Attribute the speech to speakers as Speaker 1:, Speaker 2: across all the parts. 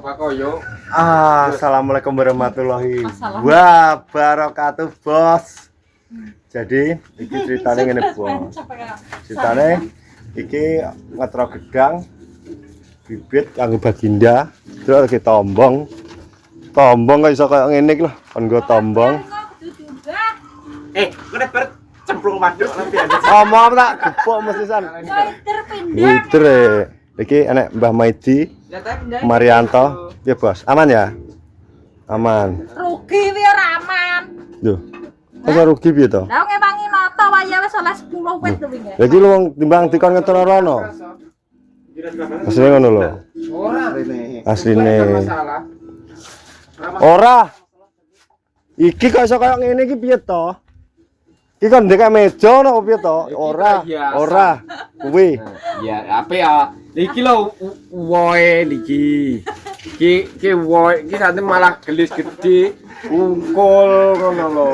Speaker 1: Assalamualaikum warahmatullahi wabarakatuh, Bos. Jadi iki ceritanya ngene, Bos. Ceritanya iki ngetro gedang bibit kanggo baginda, terus lagi tombong. Tombong kok iso kaya ngene iki lho, kon nggo tombong.
Speaker 2: Kene ber cemplung waduk lebih
Speaker 1: Omong tak gepok mesti san. Witer iki enek Mbah Maidi, Marianto. Ya, Bos. Aman ya? Aman.
Speaker 3: Rugi piye ora aman.
Speaker 1: Lho. Kok rugi piye to?
Speaker 3: Lah ngewangi nata wae wis oleh 10 wit to wingi.
Speaker 1: Lagi lu wong timbang dikon ngetro rono. Asline ngono lho.
Speaker 2: ora rene.
Speaker 1: Asline. Ora. Iki kok iso kaya ngene iki piye to? Iki kon ndek meja ono piye to? Ora. Ora. Kuwi.
Speaker 2: Ya, apa ya? Iki lho woe iki. Iki woe iki nanti malah gelis gede, ungkul ngono lho.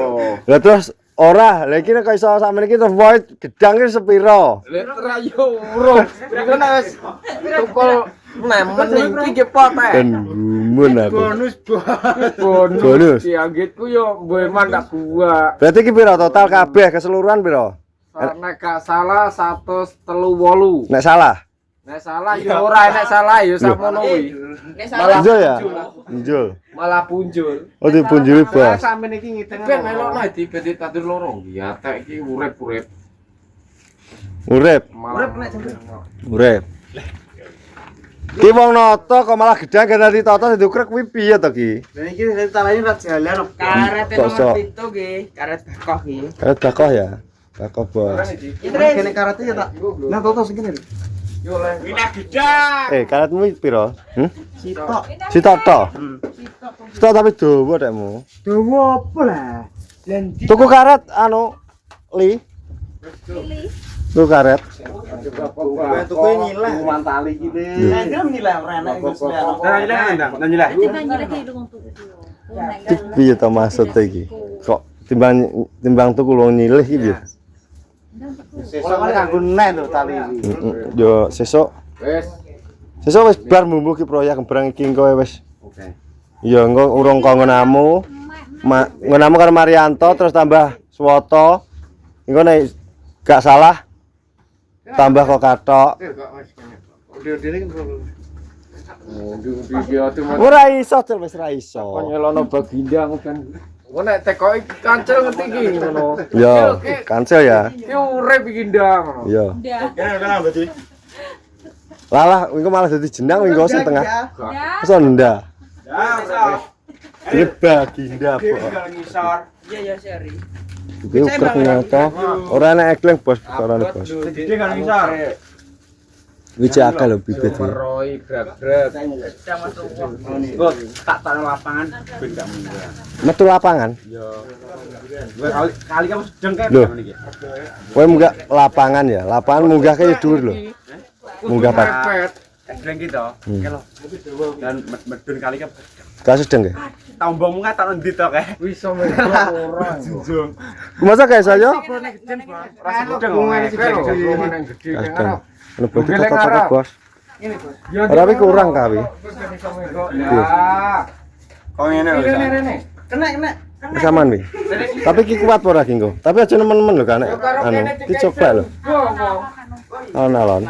Speaker 1: Lah terus ora, lha iki nek iso sampeyan iki terus void gedang iki sepiro?
Speaker 2: Letra yo urung. Iku nek wis tukul nemen iki ki pote.
Speaker 1: Ben gumun aku.
Speaker 2: Bonus. Dianggitku yo mbuh mandak gua.
Speaker 1: Berarti iki piro total kabeh keseluruhan piro?
Speaker 2: Nek gak salah 138.
Speaker 1: Nek salah.
Speaker 2: Nek salah yo ora, nek salah yo sakmono kuwi. Malah
Speaker 1: Injul ya? Injul.
Speaker 2: Malah punjul.
Speaker 1: Oh dipunjuli, Bos.
Speaker 2: Sampeyan iki ngiteng. Ben melokno dibeti tadur loro. Ya tek iki urip-urip.
Speaker 1: Urip.
Speaker 2: Urip nek jembe.
Speaker 1: Urip. Ki wong noto kok malah gedang gak dadi toto dadi ukrek kuwi piye to ki?
Speaker 4: Lah iki rencananya ra jalan karet
Speaker 1: Kosok.
Speaker 4: nomor 7 nggih, karet bakoh nggih.
Speaker 1: Karet bakoh ya? Bakoh, Bos.
Speaker 4: Iki kene karetnya ya tak. Lah toto segini lho.
Speaker 2: Yo le. Winah gedang.
Speaker 1: Karetmu piro?
Speaker 4: Sitok.
Speaker 1: Sitok to? Sitok tapi dawa dekmu.
Speaker 4: Dawa apa lah? Lan
Speaker 1: Tuku karet anu Li. Tuku karet.
Speaker 4: tuku nyilah.
Speaker 2: Mantali iki.
Speaker 4: Lah iki nyilah ora enak iku sembarang.
Speaker 2: Nah nyilah ndang, nyilah.
Speaker 3: Dibanjir iki lu wong tuku.
Speaker 1: Piye to maksud iki? Kok timbang tuku wong nyilih iki piye?
Speaker 4: Sesuk kanggo nek lho tali iki.
Speaker 1: Yo sesuk.
Speaker 2: Wis.
Speaker 1: Sesuk wis bar mumbuh ki proyek gembrang iki engko wis.
Speaker 2: Oke.
Speaker 1: Ya engko urung kok ngonamu. Ngonamu karo Marianto terus tambah Swoto. Engko nek gak salah tambah kok katok.
Speaker 4: Udah-udah kan perlu.
Speaker 1: Ora iso, Cel, wis ra iso.
Speaker 2: Penyelono baginda kan. Kok nek tekoki kancil ngerti iki ngono.
Speaker 1: Yo, kancil ya.
Speaker 2: Iki urip iki ndang ngono.
Speaker 1: Yo.
Speaker 4: Kene kan berarti.
Speaker 1: Lalah engko malah dadi jenang engko sing tengah. Iso ndak.
Speaker 4: Ya,
Speaker 1: Ini baginda, Bos.
Speaker 2: ngisor.
Speaker 4: iya ya seri.
Speaker 1: Iki ukrek nyata. Ora enak ekleng, Bos, perkarane, Bos.
Speaker 4: Gede kan ngisor.
Speaker 1: Wiji akal lho bibit iki.
Speaker 2: Meroi grab-grab.
Speaker 4: Kok tak taruh lapangan beda munggah.
Speaker 1: Metu lapangan.
Speaker 4: Kali kamu sedeng kae
Speaker 1: Loh.
Speaker 4: iki.
Speaker 1: Kowe munggah lapangan ya. Lapangan munggah ke dhuwur lho. Munggah Pak.
Speaker 4: Sedeng gitu. Kelo. Dan medun kali ka
Speaker 1: Gak sedeng ya?
Speaker 4: tombongmu kan tak ndi to kae.
Speaker 2: Wis iso orang.
Speaker 4: Junjung.
Speaker 1: Masa kayak saya?
Speaker 4: Rasa sedeng gede.
Speaker 1: Kadang. Ono berarti kata-kata, Bos.
Speaker 4: Ini, Bos.
Speaker 1: Ora wi kurang kawi.
Speaker 2: Ya.
Speaker 4: Kok ngene lho. Kena.
Speaker 1: Saman wi. Tapi ki kuat ora ki engko. Tapi aja nemen-nemen lho kan anu. Ki coba lho. Alon-alon.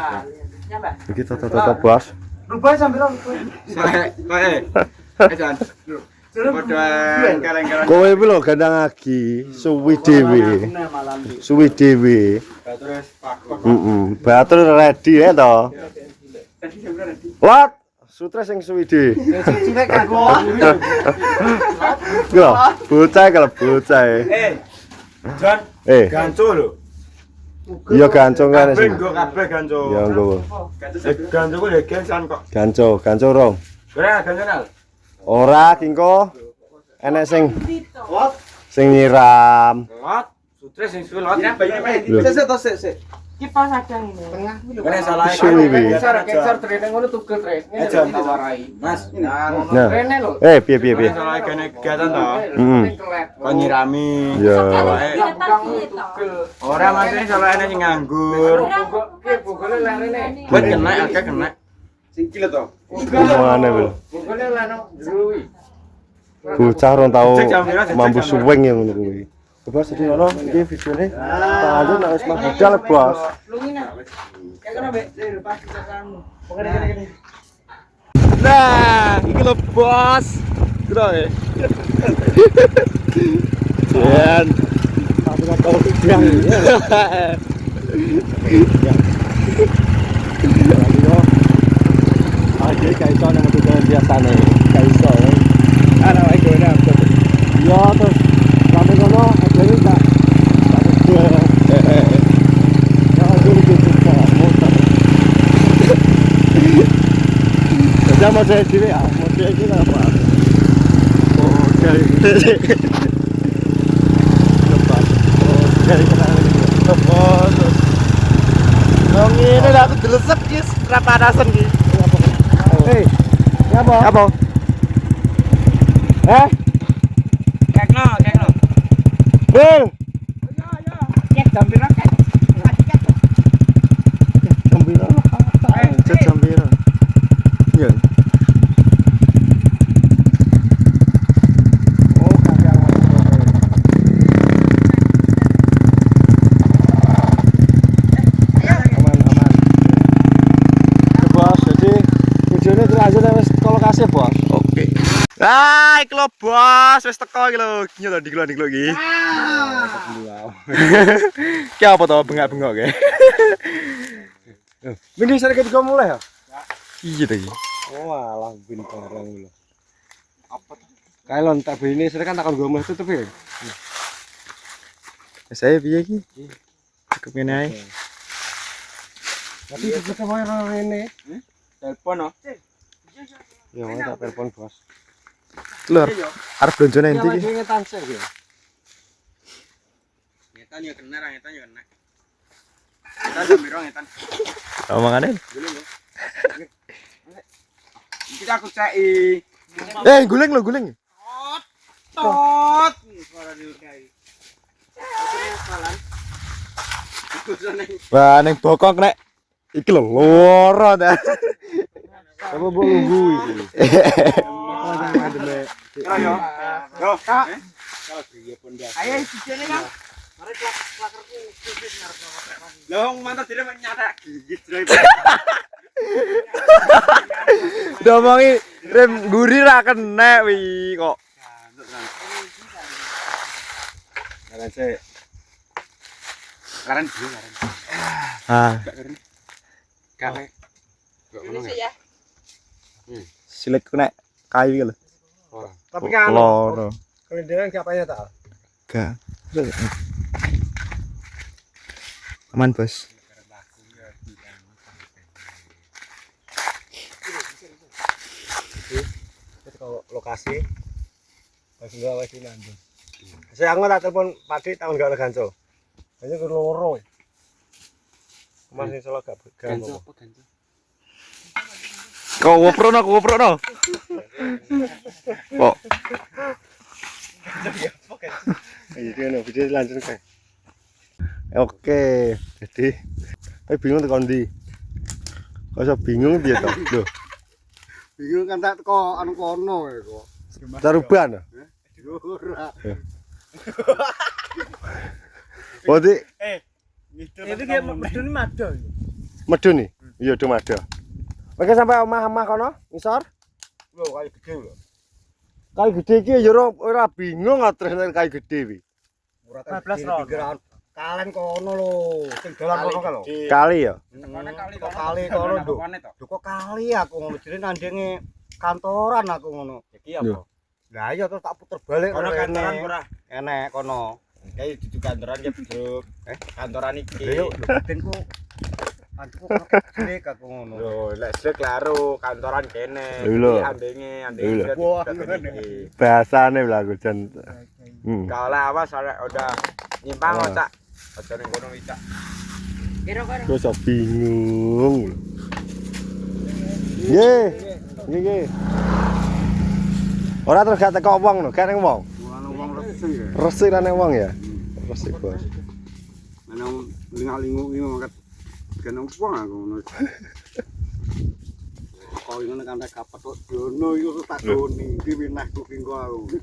Speaker 1: Iki toto-toto, Bos.
Speaker 4: Rubah sambil Jan. Padha kaleng-kaleng.
Speaker 1: Kowe iki lho gandang agi, suwi dhewe. Suwi dhewe.
Speaker 4: Terus pakok.
Speaker 1: Batur ready ya to. Wat, sutra sing suwi dhewe.
Speaker 4: Cicine kanggo.
Speaker 1: Lho, bocah kalau bocah.
Speaker 4: Jan, ganco lho.
Speaker 1: Iya gancong kan sing.
Speaker 4: Nggo kabeh ganco.
Speaker 1: Ya nggo.
Speaker 4: Ganco ku legensan kok.
Speaker 1: Ganco rong.
Speaker 4: Ora ganconal.
Speaker 1: Ora kingko. Enek sing
Speaker 4: What?
Speaker 1: sing nyiram.
Speaker 4: What? Sutre sing suwe lot.
Speaker 1: Lho.
Speaker 4: Sik.
Speaker 3: Kipas adang ini.
Speaker 4: Tengah. Kene salah.
Speaker 1: Suwi wi.
Speaker 2: Keser trene ngono tugel trene. Ini
Speaker 4: Jan.
Speaker 2: tawarai.
Speaker 4: Mas,
Speaker 1: Nah.
Speaker 2: Trene lho.
Speaker 1: Piye.
Speaker 4: salah kene kegiatan to. Kok
Speaker 2: Nyira.
Speaker 4: nyirami.
Speaker 1: Ya.
Speaker 4: Ora maksudnya salah ana sing nganggur.
Speaker 2: Bogole lah rene.
Speaker 4: Buat kena akeh kena. Sing kilo to.
Speaker 1: Omongane lho.
Speaker 2: Pokoknya lah no jero iki.
Speaker 1: Bocah orang tahu mampu suweng yang ngono kuwi. Bos jadi ono iki videone. Tak lanjut nek wis mah budal bos. Nah, iki lho bos. Kira ya. Jan. Tapi kan tahu tiang. Aja kaiso nang tujuan biasane. Kaiso. Ana wae kene apa. Yo terus sampe kono ajane tak. Ya dulu gitu motor. Sudah mau saya diri ya, mau saya kira apa? Oke. Lepas. Oke, lepas. Wong ngene lah aku delesep guys, ra panasan iki. Hei. Apa? Apa?
Speaker 4: Kekno.
Speaker 1: Bel.
Speaker 4: Cek jam pira kek?
Speaker 1: Jambira. Cet jambira. Iya. Oh, kakak aman. Bos, jadi videonya terlanjut wis ke lokasi, Bos. Oke. Ah, iki lho, Bos, wis teko iki lho. Iki lho diklo iki. Ki apa to bengak-bengok ke? Mending sare ketika mulai ya? Iya to iki. Oh, alah bin barang lho. Apa to? Kailon tak bene sare kan takon gomeh tutup ya. Saya piye iki? Cukup ngene ae. Tapi kita mau rene.
Speaker 4: Telepon no.
Speaker 1: Ya, mau tak telepon, Bos. Lur, arep blonjone endi iki?
Speaker 2: Ngetan sik ya.
Speaker 4: Ngetan ya kena, ngetan ya kena. Ngetan jam pira ngetan?
Speaker 1: Omongane.
Speaker 4: Iki aku ceki.
Speaker 1: Guling lho, guling.
Speaker 4: Tot. Suara diukai.
Speaker 1: Wah, ning bokok nek iki lho loro ta. Apa mbok lunggu iki?
Speaker 4: Yo. Yo, Kak.
Speaker 3: Ayo dijene Kang.
Speaker 4: Lah wong mantap dhewe nyatek gigit drive.
Speaker 1: Domongi rem guri ra kena wi kok.
Speaker 4: Karen sik. Karen dhewe karen.
Speaker 1: Ah,
Speaker 4: Kafe.
Speaker 3: Ini sih ya.
Speaker 1: silik nek kayu iki lho.
Speaker 2: Tapi kan
Speaker 1: Loro.
Speaker 2: kelendengan gak payah tak?
Speaker 1: Gak. Aman, Bos.
Speaker 2: Kalau lokasi pas enggak wis nanti. Saya aku tak telepon padi tahun gak oleh ganco. Hanya ke loro. Masih salah gak ganco.
Speaker 1: Kau GoPro no. Kok.
Speaker 2: Ayo dia video lanjut kan.
Speaker 1: Oke, jadi bingung tekan ndi? Kok iso bingung piye to? Lho,
Speaker 2: Bingung kan tak teko anu kono kok.
Speaker 1: taruban.
Speaker 2: Ora.
Speaker 1: Oh, di
Speaker 2: Itu kayak medun mado.
Speaker 1: medun nih. Iya, do mado. Oke, sampai omah-omah kono, ngisor.
Speaker 2: Lho kayu gede lho.
Speaker 1: Kayu gede iki ya ora bingung terus nek kayu gede wi.
Speaker 2: Ora 12 ron. Kalen kono lho. Sing dolan kono ka lho.
Speaker 1: Kali ya.
Speaker 2: Kali kono lho. Lho kok kali aku ngono jenenge nandinge kantoran aku ngono.
Speaker 4: Iki apa?
Speaker 2: Lah iya terus tak puter balik
Speaker 4: Kono kantoran ora?
Speaker 2: Enek kono.
Speaker 4: Kayak dudu kantoran ya, Bro. Kantoran iki.
Speaker 2: Yo benku antuku cilik aku ngono.
Speaker 4: Lho, lek sik laro kantoran kene.
Speaker 1: Lho.
Speaker 4: Andenge
Speaker 1: Lho.
Speaker 2: Wah,
Speaker 4: iki.
Speaker 1: Bahasane lah aku jan.
Speaker 4: Kalau awas udah nyimpang otak. Aja ning kono wicak.
Speaker 1: Gue so bingung. Nggih. Ora terus gak teko wong lho, gak ning wong.
Speaker 2: Anu wong resik ya.
Speaker 1: Resik ra ning wong ya. Resik, Bos.
Speaker 2: Ana linga-lingu iki mangkat kena wong aku ngono.
Speaker 4: teko ngono kan nek kapet kok dono iku tak doni iki winahku kinggo aku.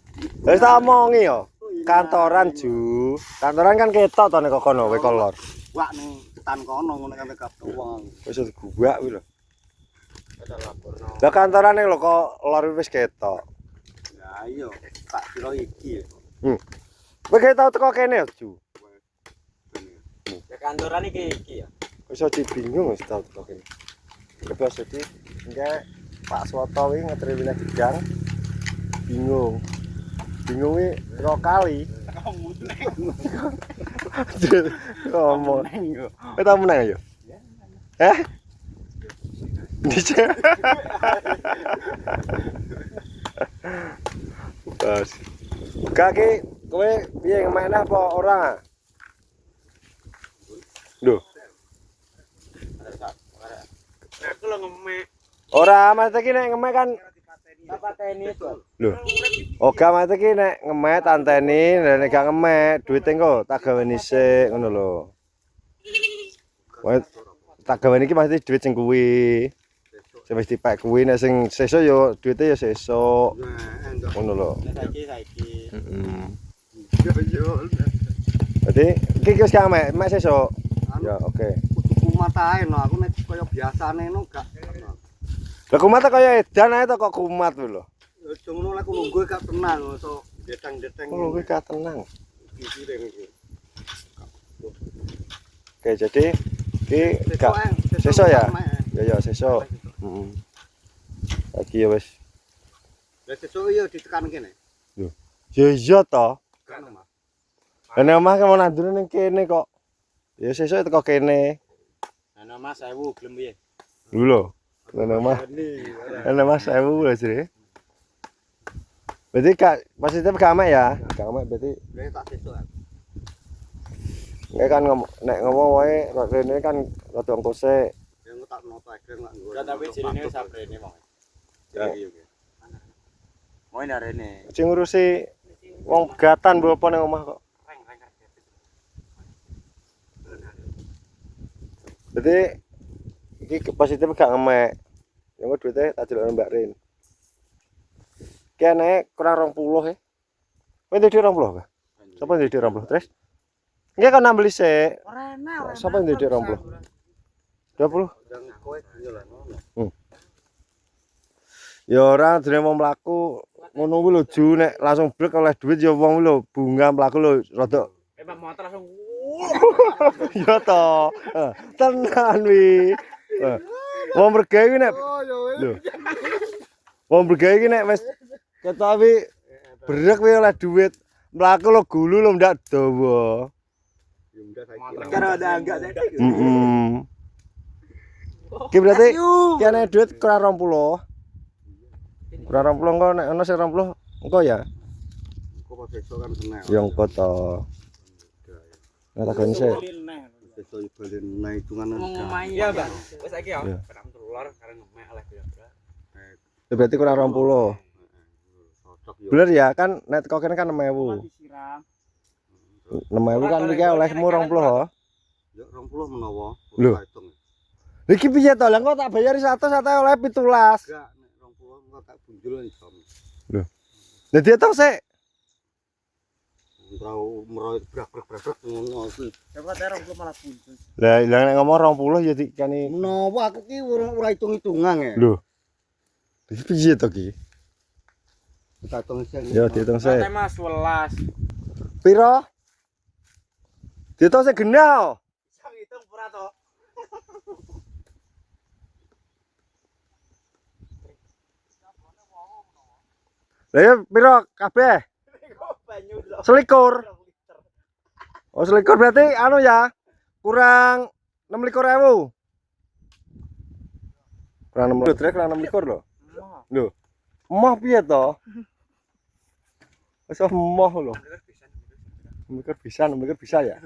Speaker 1: Wis tak omongi yo. Kantoran Ju. Kantoran kan ketok to nek kono kowe kolor.
Speaker 4: Wak ning ketan kono ngono kan kapet wong.
Speaker 1: Wis guwak kuwi lho. Lah kantoran ning lho kok lor wis ketok.
Speaker 4: Ya iya, tak kira iki.
Speaker 1: Kowe tau teko kene yo Ju.
Speaker 2: Ya kantoran iki ya.
Speaker 1: Wis aja bingung wis tau teko kene. Kebas jadi enggak Pak Soto wi ngetri wilayah Gedang. Bingung. Bingung wi ro kali. Ngomong. Kita menang ayo. Bisa. Bas. Kaki kowe piye main apa orang? Duh.
Speaker 3: Aku lo ngemek.
Speaker 1: Ora mate iki nek ngemek kan
Speaker 2: Pateni itu.
Speaker 1: lho. Oga mate iki nek ngemek tanteni, nek gak ngemek duwite engko tak gaweni sik ngono lho. Wae tak gaweni iki pasti duit sing kuwi. Sing wis dipek kuwi nek sing sesuk yo duwite yo sesuk. Ngono lho.
Speaker 2: Saiki.
Speaker 1: Heeh.
Speaker 4: Yo.
Speaker 1: Dadi iki wis gak ngemek, mek sesuk. Ya oke.
Speaker 4: Kumat ae no, aku nek kaya biasane no gak.
Speaker 1: Lah kumat kaya edan ae to kok kumat lho.
Speaker 4: Aja ngono lek nunggu gak tenang iso deteng-deteng.
Speaker 1: Oh, kuwi gak tenang.
Speaker 4: Iki ring iki.
Speaker 1: Oke, jadi iki gak sesuk ya? Ya sesuk. Heeh. Lagi ya wis.
Speaker 4: Lah sesuk yo ditekan kene.
Speaker 1: Lho. Ya iya to.
Speaker 4: Kan Mas.
Speaker 1: Lah nek omah mau nandune ning kene kok. Ya sesuk teko kene.
Speaker 2: Ana Mas 1000 gelem piye?
Speaker 1: Lho. Nek omah. Nek Mas 1000 lho jere. Berarti kak positif gak amek ya? Gak amek berarti
Speaker 4: Wis tak sesuk.
Speaker 1: nek kan nek ngomong wae rene kan rada ongkose.
Speaker 4: Ya tak noto egreng lak nggo.
Speaker 2: Ya tapi jenenge sabrene mong.
Speaker 1: Ya.
Speaker 2: Mau ndarene.
Speaker 1: Sing ngurusi wong pegatan mbok apa ning omah kok. Jadi iki positif gak ngemek. Yang duitnya tak jelokno Mbak Rin. Kene kurang 20 ya. Kowe ndek 20 Pak? Sapa ndek 20 terus? Nggih kan nambeli sik.
Speaker 3: Ora enak.
Speaker 1: Sapa ndek 20? 20.
Speaker 4: Yang kowe yo lah ngono.
Speaker 1: Ya ora dene mau mlaku ngono kuwi lho Ju nek langsung blek oleh duit ya wong lho bunga mlaku lho rada
Speaker 3: Emang motor langsung
Speaker 1: ya to. Tenan wi. Wong bergawe iki nek lho. Wong bergawe iki nek wis ketok wi brek wi oleh duit mlaku lho gulu lho ndak dawa.
Speaker 4: Ya udah saiki.
Speaker 2: Cara ada enggak saiki.
Speaker 1: Heeh. Ki berarti kene duit kurang 20. Kurang 20 engko nek ana sing 20 engko ya.
Speaker 4: Kok pas sesuk kan seneng.
Speaker 1: Ya engko to. Nek tak goni sik.
Speaker 4: Sesuk balen naik hitungan
Speaker 3: Iya, Bang.
Speaker 2: Wis saiki ya.
Speaker 1: Iya.
Speaker 2: Penam telur karena ngemek oleh pira-pira.
Speaker 1: Berarti kurang 20.
Speaker 4: cocok yo.
Speaker 1: Bener ya kan nek teko kene kan 6.000.
Speaker 3: Disiram.
Speaker 1: 6.000 kan iki olehmu 20 ho.
Speaker 4: Yo 20 menawa.
Speaker 1: Lho.
Speaker 4: Hitung.
Speaker 1: Iki piye to? Lah kok tak bayari 100 ate oleh 17.
Speaker 4: Enggak nek 20 engko tak bunjul jam.
Speaker 1: Lah diitung sik.
Speaker 4: Meroy brak ngono kuwi.
Speaker 3: Coba terong gua malah buntu.
Speaker 1: Lah nek ngomong 20 ya dikani.
Speaker 4: Menawa aku ki ora hitung-hitungan ya.
Speaker 1: Lho. Iki piye to ki?
Speaker 4: Tak hitung sing.
Speaker 1: Ya diitung sik.
Speaker 3: Mas 11.
Speaker 1: Piro? Diitung sik genah.
Speaker 2: Sang hitung pura to.
Speaker 1: Lah ya piro kabeh?
Speaker 2: Banyu lho.
Speaker 1: Selikur. Oh selikur berarti anu ya. Kurang 26.000. Kurang 6 trek kurang 26 lho. Lho. Emoh piye to? Wis emoh lho. Mikir bisa ya.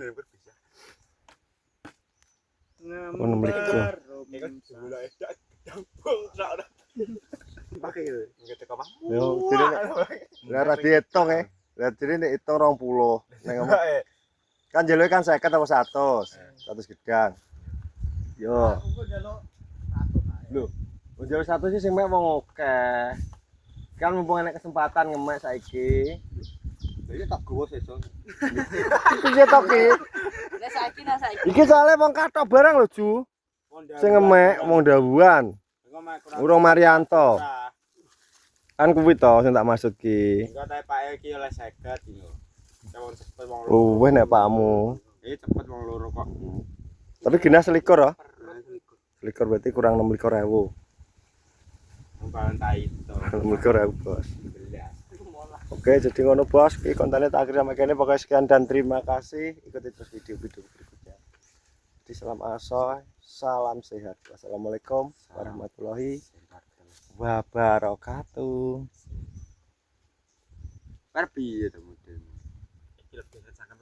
Speaker 1: Oh 6 likur.
Speaker 4: Pakai itu.
Speaker 2: Ngerti kok, Bang?
Speaker 1: Yo jadi nek ora diitung e. Lah jadi nek hitung 20. Nek ngomong kan jeluke kan 50 atau 100. 100 gedang. Yo. Lho. Unjul 1 sih sing mek wong akeh. Kan mumpung enek kesempatan ngemek saiki.
Speaker 2: Iki tak gowo sesuk.
Speaker 1: Piye to ki?
Speaker 5: Lah saiki nah saiki.
Speaker 1: Iki soalnya wong kathok barang lho, Ju. Sing ngemek wong dawuhan. Urung Marianto. Kan kuwi to sing tak maksud ki.
Speaker 2: Enggak tae Pak iki oleh 50 iki lho. Wong cepet wong loro.
Speaker 1: Luwih nek pakmu.
Speaker 2: Cepet wong loro kok.
Speaker 1: Tapi genah selikur oh. Selikur berarti kurang 26.000.
Speaker 2: Umpan tai itu.
Speaker 1: 26.000 bos. Oke, jadi ngono bos, iki kontennya tak akhiri sama kene. Pokoknya sekian dan terima kasih. Ikuti terus video-video berikutnya. Jadi salam asoy, salam sehat. Wassalamualaikum warahmatullahi wabarakatuh.
Speaker 2: Perpi itu mungkin.
Speaker 3: Iki lebih sangat